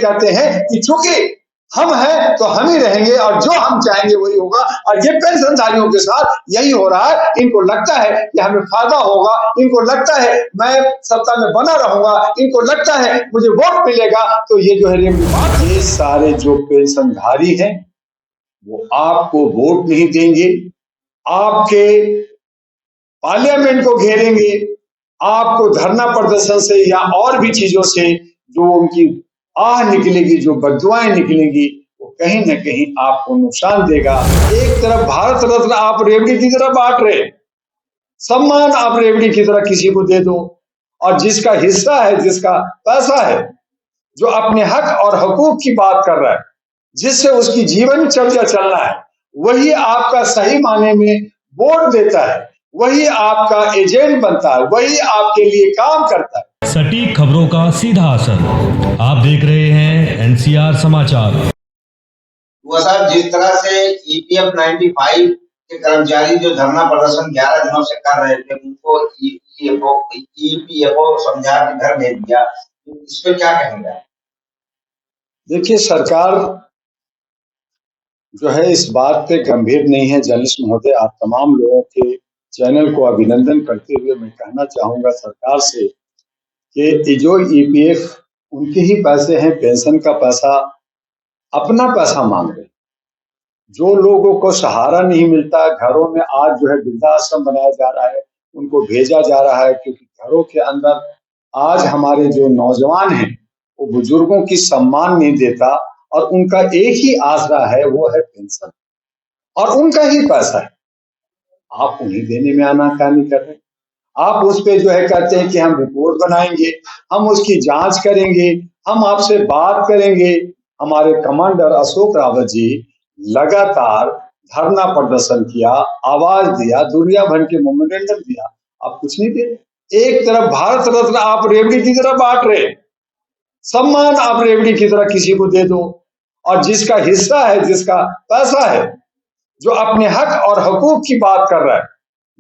कहते हैं कि चूंकि हम हैं तो हम ही रहेंगे और जो हम चाहेंगे वही होगा। और ये पेंशनधारियों के साथ यही हो रहा है। इनको लगता है कि हमें फायदा होगा, इनको लगता है मैं सत्ता में बना रहूंगा, इनको लगता है मुझे वोट मिलेगा। तो ये जो है ये सारे जो पेंशनधारी हैं वो आपको वोट नहीं देंगे, आपके पार्लियामेंट को घेरेंगे, आपको धरना प्रदर्शन से या और भी चीजों से जो उनकी आह निकलेगी, जो बददुआएं निकलेंगी, वो कहीं न कहीं आपको नुकसान देगा। एक तरफ भारत रत्न आप रेवड़ी की तरह बांट रहे, सम्मान आप रेवड़ी की तरह किसी को दे दो, और जिसका हिस्सा है, जिसका पैसा है, जो अपने हक और हकूक की बात कर रहा है, जिससे उसकी जीवन चर्चा चलना है, वही आपका सही माने में वोट देता है, वही आपका एजेंट बनता है, वही आपके लिए काम करता है। सटीक खबरों का सीधा असर। आप देख रहे हैं एनसीआर समाचार। सर, जिस तरह से ईपीएफ 95 के कर्मचारी जो धरना प्रदर्शन 11 दिनों से कर रहे थे, उनको ईपीएफओ समझा के घर भेज दिया, इस पे क्या कहेंगे? देखिए, सरकार जो है इस बात पे गंभीर नहीं है। जर्नलिस्ट महोदय, आप तमाम लोगों के चैनल को अभिनंदन करते हुए मैं कहना चाहूंगा सरकार से कि जो ईपीएफ उनके ही पैसे हैं, पेंशन का पैसा, अपना पैसा मांग रहे। जो लोगों को सहारा नहीं मिलता, घरों में आज जो है वृद्धाश्रम बनाया जा रहा है, उनको भेजा जा रहा है, क्योंकि घरों के अंदर आज हमारे जो नौजवान हैं वो बुजुर्गों की सम्मान नहीं देता, और उनका एक ही आसरा है, वो है पेंशन, और उनका ही पैसा है। आप उन्हीं देने में आनाकानी कर रहे हैं। आप उस पे जो है कहते हैं कि हम रिपोर्ट बनाएंगे, हम उसकी जांच करेंगे, हम आपसे बात करेंगे। हमारे कमांडर अशोक रावत जी लगातार धरना प्रदर्शन किया, आवाज दिया, दुनिया भर के मेमोरेंडम दिया, आप कुछ नहीं दे रहे। एक तरफ भारत रत्न आप रेवड़ी की तरह बांट रहे, सम्मान आप रेवड़ी की तरह किसी को दे दो, और जिसका हिस्सा है, जिसका पैसा है, जो अपने हक और हकूक की बात कर रहा है,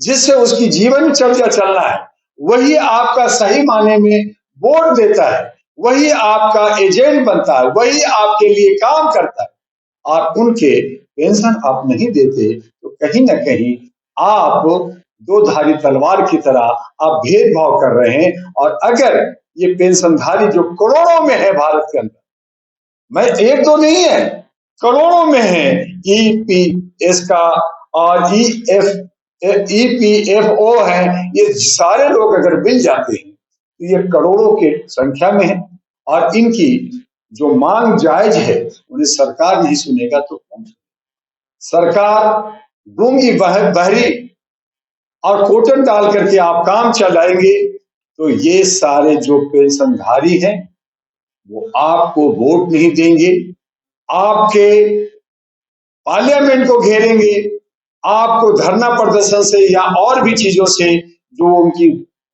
जिससे उसकी जीवन चर्चा चलना है, वही आपका सही माने में वोट देता है, वही आपका एजेंट बनता है, वही आपके लिए काम करता है। और उनके पेंशन आप नहीं देते तो कहीं ना कहीं आप दो धारी तलवार की तरह आप भेदभाव कर रहे हैं। और अगर ये पेंशनधारी जो करोड़ों में है भारत के अंदर, मैं एक दो नहीं है, करोड़ों में है, ईपीएस का और ईपीएफओ है, ये सारे लोग अगर मिल जाते हैं तो ये करोड़ों के संख्या में है। और इनकी जो मांग जायज है उन्हें सरकार नहीं सुनेगा तो कौन? सरकार गूंगी बहरी और कोटन डाल करके आप काम चलाएंगे तो ये सारे जो पेंशनधारी हैं वो आपको वोट नहीं देंगे, आपके पार्लियामेंट को घेरेंगे, आपको धरना प्रदर्शन से या और भी चीजों से जो उनकी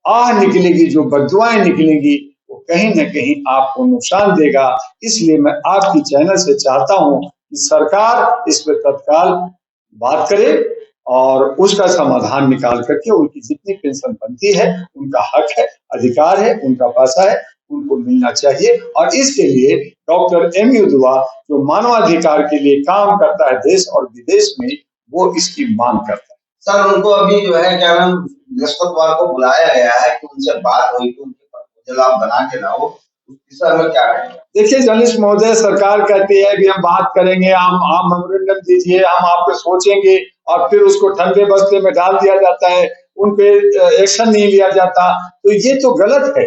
आह निकलेगी, जो बददुआएं निकलेंगी, वो कहीं न कहीं आपको नुकसान देगा। इसलिए मैं आपकी चैनल से चाहता हूं कि सरकार इस पर तत्काल बात करे और उसका समाधान निकाल करके उनकी जितनी पेंशन बनती है, उनका हक है, अधिकार है, उनका पैसा है, उनको मिलना चाहिए। और इसके लिए डॉक्टर एमयू दुआ जो मानवाधिकार के लिए काम करता है देश और विदेश में, वो इसकी मांग करता है। सर, उनको अभी जो है क्या नाम बृहस्पतिवार को बुलाया गया है कि उनसे बात हुई कि उनके प्रपोजल आप बना के लाओ, इस पर क्या कहेंगे? देखिए जर्नलिस्ट महोदय, सरकार कहती है कि हम बात करेंगे, आप मेमोरेंडम दीजिए, हम आप पे सोचेंगे, और फिर उसको ठंडे बस्ते में डाल दिया जाता है, उन पे एक्शन नहीं लिया जाता, तो ये तो गलत है।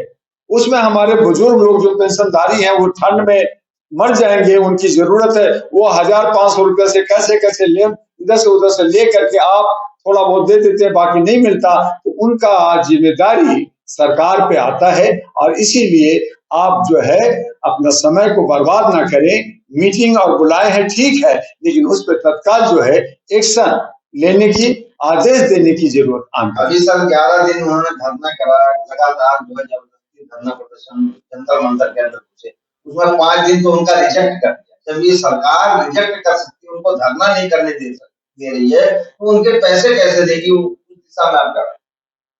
उसमें हमारे बुजुर्ग लोग जो पेंशनधारी हैं वो ठंड में मर जाएंगे, उनकी जरूरत है, वो 1500 रुपए से कैसे कैसे ले, इधर से उधर से ले करके आप थोड़ा बहुत दे देते हैं, बाकी नहीं मिलता, तो उनका जिम्मेदारी सरकार पे आता है। और इसीलिए आप जो है अपना समय को बर्बाद ना करें। मीटिंग और बुलाए हैं ठीक है, लेकिन उस पर तत्काल जो है एक्शन लेने की, आदेश देने की जरूरत आती है। अभी सर 11 दिन उन्होंने धरना करा, लगातार जो है जबरदस्ती धरना प्रदर्शन जंतर मंतर के अंदर घुसे, उसमें 5 दिन तो उनका रिजेक्ट कर दिया। जब ये सरकार रिजेक्ट कर सकती है, उनको धरना नहीं करने दे रही है, तो उनके पैसे कैसे देगी? उस दिशा में आप क्या?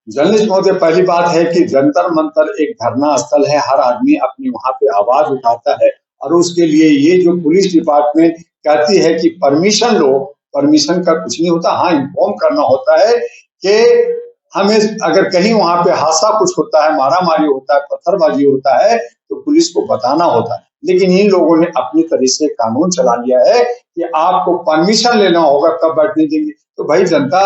जर्नलिस्ट महोदय, पहली बात है कि जंतर मंतर एक धरना स्थल है, हर आदमी अपनी वहां पे आवाज उठाता है और उसके लिए ये जो पुलिस डिपार्टमेंट कहती है कि परमिशन लो, परमिशन का कुछ नहीं होता। हाँ, इन्फॉर्म करना होता है कि हमें अगर कहीं वहां पे हादसा कुछ होता है, मारामारी होता है, पत्थरबाजी होता है, तो पुलिस को बताना होता है। लेकिन इन लोगों ने अपनी तरह से कानून चला लिया है कि आपको परमिशन लेना होगा तब बैठने देंगे। तो भाई जनता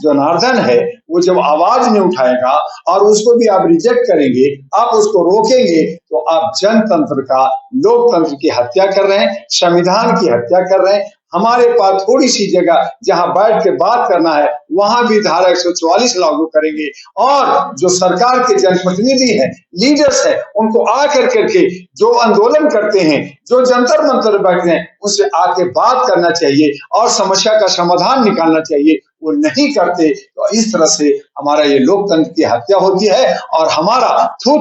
जनार्दन है, वो जब आवाज नहीं उठाएगा और उसको भी आप रिजेक्ट करेंगे, आप उसको रोकेंगे, तो आप जनतंत्र का, लोकतंत्र की हत्या कर रहे हैं, संविधान की हत्या कर रहे हैं। हमारे पास थोड़ी सी जगह जहां बैठ के बात करना है, वहां भी धारा 144 लागू करेंगे और जो सरकार के जनप्रतिनिधि हैं, लीडर्स हैं, उनको आकर करके जो आंदोलन करते हैं, जो जंतर मंतर बैठते हैं, उससे आके बात करना चाहिए और समस्या का समाधान निकालना चाहिए। वो नहीं करते, तो इस तरह से हमारा ये लोकतंत्र की हत्या होती है और हमारा थू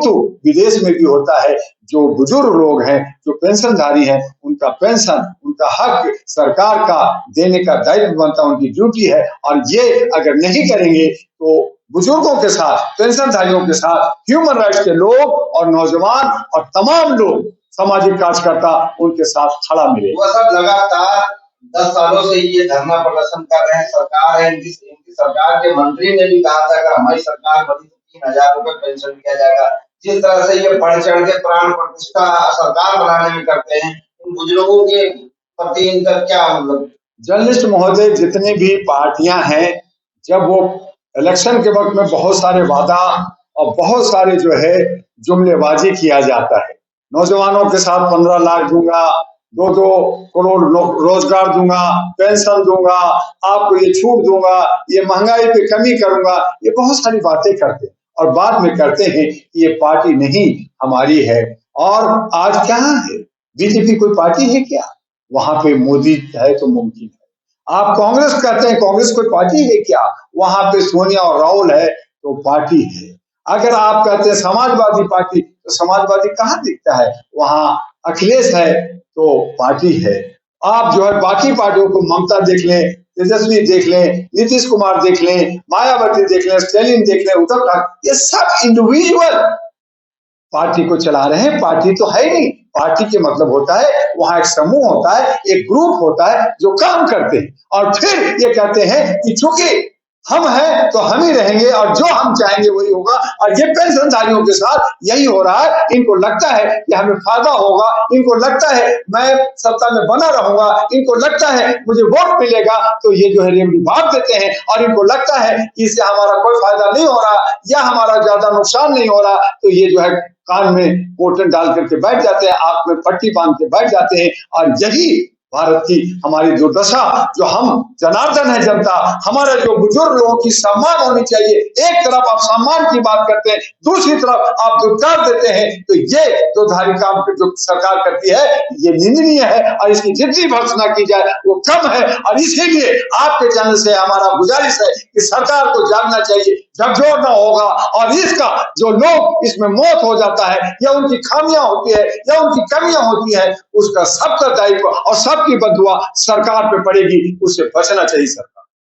विदेश में भी होता है। जो बुजुर्ग लोग हैं, जो पेंशनधारी हैं, उनका पेंशन, उनका हक सरकार का देने का दायित्व बनता है, उनकी ड्यूटी है। और ये अगर नहीं करेंगे तो बुजुर्गों के साथ, पेंशनधारियों के साथ ह्यूमन राइट्स के लोग और नौजवान और तमाम लोग, सामाजिक कार्यकर्ता उनके साथ खड़ा मिले। वो सब लगातार 10 सालों से ये धरना प्रदर्शन कर रहे हैं। सरकार है, इनकी सरकार के मंत्री ने भी कहा था अगर हमारी सरकार बनी तो 3,000 रुपए पेंशन दिया जाएगा। जिस तरह से ये बढ़ चढ़ के प्राण प्रतिष्ठा सरकार बनाने में करते हैं, इन बुजुर्गों के प्रति इनका क्या मतलब? जर्नलिस्ट महोदय, जितने भी पार्टियां हैं, जब वो इलेक्शन के वक्त में बहुत सारे वादा और बहुत सारे जो है जुमलेबाजी किया जाता है, नौजवानों के साथ 15 लाख दूंगा, 2-2 करोड़ रोजगार दूंगा, पेंशन दूंगा, आपको ये छूट दूंगा, ये महंगाई पे कमी करूंगा, ये बहुत सारी बातें करते हैं और बाद में करते हैं कि ये पार्टी नहीं हमारी है। और आज क्या है, बीजेपी कोई पार्टी है क्या? वहां पे मोदी है तो मुमकिन है। आप कांग्रेस कहते हैं, कांग्रेस कोई पार्टी है क्या? वहां पे सोनिया और राहुल है तो पार्टी है। अगर आप कहते हैं समाजवादी पार्टी, तो समाजवादी कहाँ दिखता है? वहां अखिलेश है तो पार्टी है। आप जो है बाकी पार्टियों को, ममता देख लें, तेजस्वी देख लें, नीतीश कुमार देख लें, मायावती देख लें, स्टैलिन देख लें, उद्धव ठाकरे, ये सब इंडिविजुअल पार्टी को चला रहे हैं। पार्टी तो है नहीं। पार्टी के मतलब होता है वहां एक समूह होता है, एक ग्रुप होता है जो काम करते हैं और फिर ये कहते हैं कि चूंकि हम हैं तो हम ही रहेंगे और जो हम चाहेंगे वही होगा। और ये पेंशनधारियों के साथ यही हो रहा है। इनको लगता है कि हमें फायदा होगा, इनको लगता है मैं सत्ता में बना रहूंगा, इनको लगता है मुझे वोट मिलेगा, तो ये जो है रेमडी भाग देते हैं और इनको लगता है कि इससे हमारा कोई फायदा नहीं हो रहा या हमारा ज्यादा नुकसान नहीं हो रहा, तो ये जो है कान में पोटन डाल करके बैठ जाते हैं, आंख में पट्टी बांध के बैठ जाते हैं। और यही भारत की हमारी दुर्दशा, जो हम जनार्दन है जनता, हमारे जो बुजुर्ग लोगों की सम्मान होनी चाहिए। एक तरफ आप सम्मान की बात करते हैं, दूसरी तरफ आप दुत्कार देते हैं, तो ये जो धारी काम जो सरकार करती है ये निंदनीय है और इसकी जितनी भर्त्सना की जाए वो कम है। और इसीलिए आपके चैनल से हमारा गुजारिश है कि सरकार को जागना चाहिए, झकझोरना होगा और इसका जो लोग इसमें मौत हो जाता है या उनकी खामियां होती है या उनकी कमियां होती है, उसका सबका दायित्व और सबकी बददुआ सरकार पे पड़ेगी। उससे बचना चाहिए सरकार।